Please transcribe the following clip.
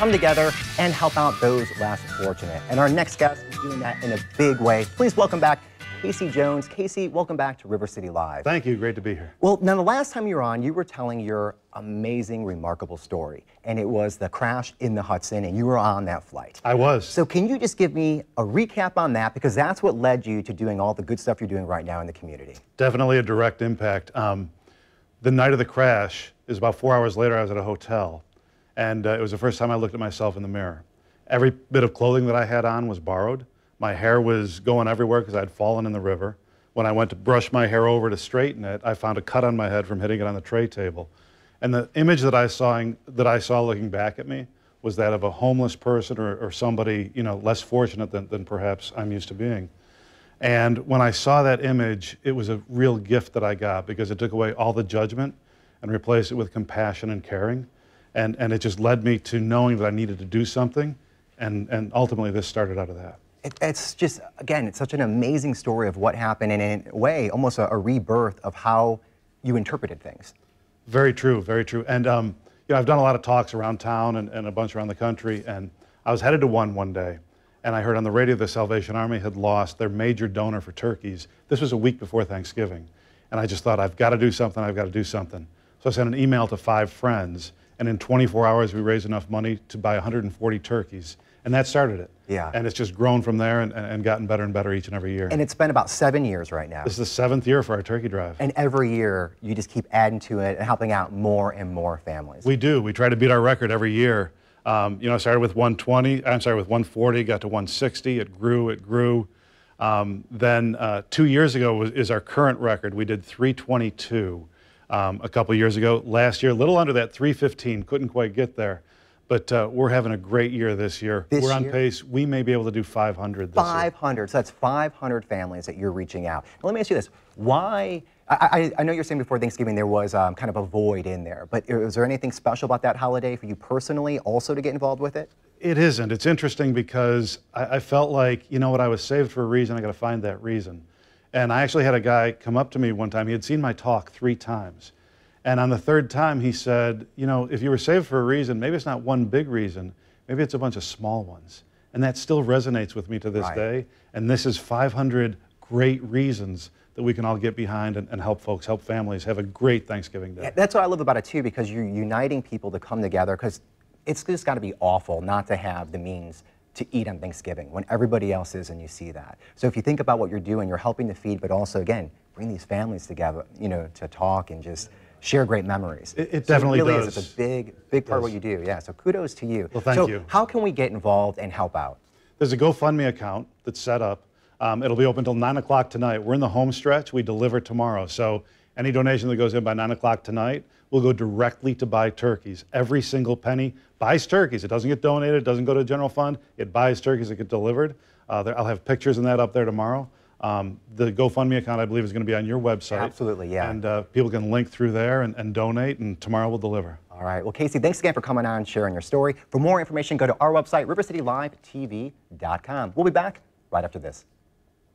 come together and help out those less fortunate. And our next guest is doing that in a big way. Please welcome back Casey Jones. Casey, welcome back to River City Live. Thank you. Great to be here. Well, now the last time you were on, you were telling your amazing, remarkable story, and it was the crash in the Hudson, and you were on that flight. I was. So can you just give me a recap on that, because that's what led you to doing all the good stuff you're doing right now in the community? Definitely a direct impact. The night of the crash is about 4 hours later. I was at a hotel, and it was the first time I looked at myself in the mirror. Every bit of clothing that I had on was borrowed. My hair was going everywhere because I'd fallen in the river. When I went to brush my hair over to straighten it, I found a cut on my head from hitting it on the tray table. And the image that I saw looking back at me was that of a homeless person or somebody, you know, less fortunate than perhaps I'm used to being. And when I saw that image, it was a real gift that I got, because it took away all the judgment and replaced it with compassion and caring. And it just led me to knowing that I needed to do something. And ultimately, this started out of that. It's just, again, it's such an amazing story of what happened, and in a way, almost a rebirth of how you interpreted things. Very true, very true. And you know, I've done a lot of talks around town and a bunch around the country, and I was headed to one day, and I heard on the radio the Salvation Army had lost their major donor for turkeys. This was a week before Thanksgiving, and I just thought, I've got to do something, I've got to do something. So I sent an email to 5 friends, and in 24 hours we raised enough money to buy 140 turkeys. And that started it. Yeah. And it's just grown from there and gotten better and better each and every year. And it's been about 7 years right now. This is the 7th year for our turkey drive. And every year, you just keep adding to it and helping out more and more families. We do. We try to beat our record every year. You know, I started with 140, got to 160. It grew. Then 2 years ago is our current record. We did 322 a couple years ago. Last year, a little under that, 315. Couldn't quite get there. But we're having a great year this year. We're on pace. We may be able to do 500 this year. 500. So that's 500 families that you're reaching out. Now, let me ask you this. Why? I know you're saying before Thanksgiving there was kind of a void in there, but is there anything special about that holiday for you personally also to get involved with it? It isn't. It's interesting because I felt like, you know what, I was saved for a reason. I got to find that reason. And I actually had a guy come up to me one time. He had seen my talk 3 times. And on the 3rd time, he said, you know, if you were saved for a reason, maybe it's not one big reason, maybe it's a bunch of small ones. And that still resonates with me to this day. And this is 500 great reasons that we can all get behind and help folks, help families have a great Thanksgiving day. Yeah, that's what I love about it, too, because you're uniting people to come together, because it's just got to be awful not to have the means to eat on Thanksgiving when everybody else is, and you see that. So if you think about what you're doing, you're helping to feed, but also, again, bring these families together, you know, to talk and just share great memories. It definitely does. It's a big part of what you do. Yeah, so kudos to you. Well, thank you. So how can we get involved and help out? There's a GoFundMe account that's set up. It'll be open until 9 o'clock tonight. We're in the home stretch. We deliver tomorrow. So any donation that goes in by 9 o'clock tonight will go directly to buy turkeys. Every single penny buys turkeys. It doesn't get donated. It doesn't go to a general fund. It buys turkeys that get delivered. I'll have pictures in that up there tomorrow. The GoFundMe account, I believe, is going to be on your website. Absolutely, yeah. And people can link through there and donate, and tomorrow we'll deliver. All right. Well, Casey, thanks again for coming on and sharing your story. For more information, go to our website, rivercitylivetv.com. We'll be back right after this.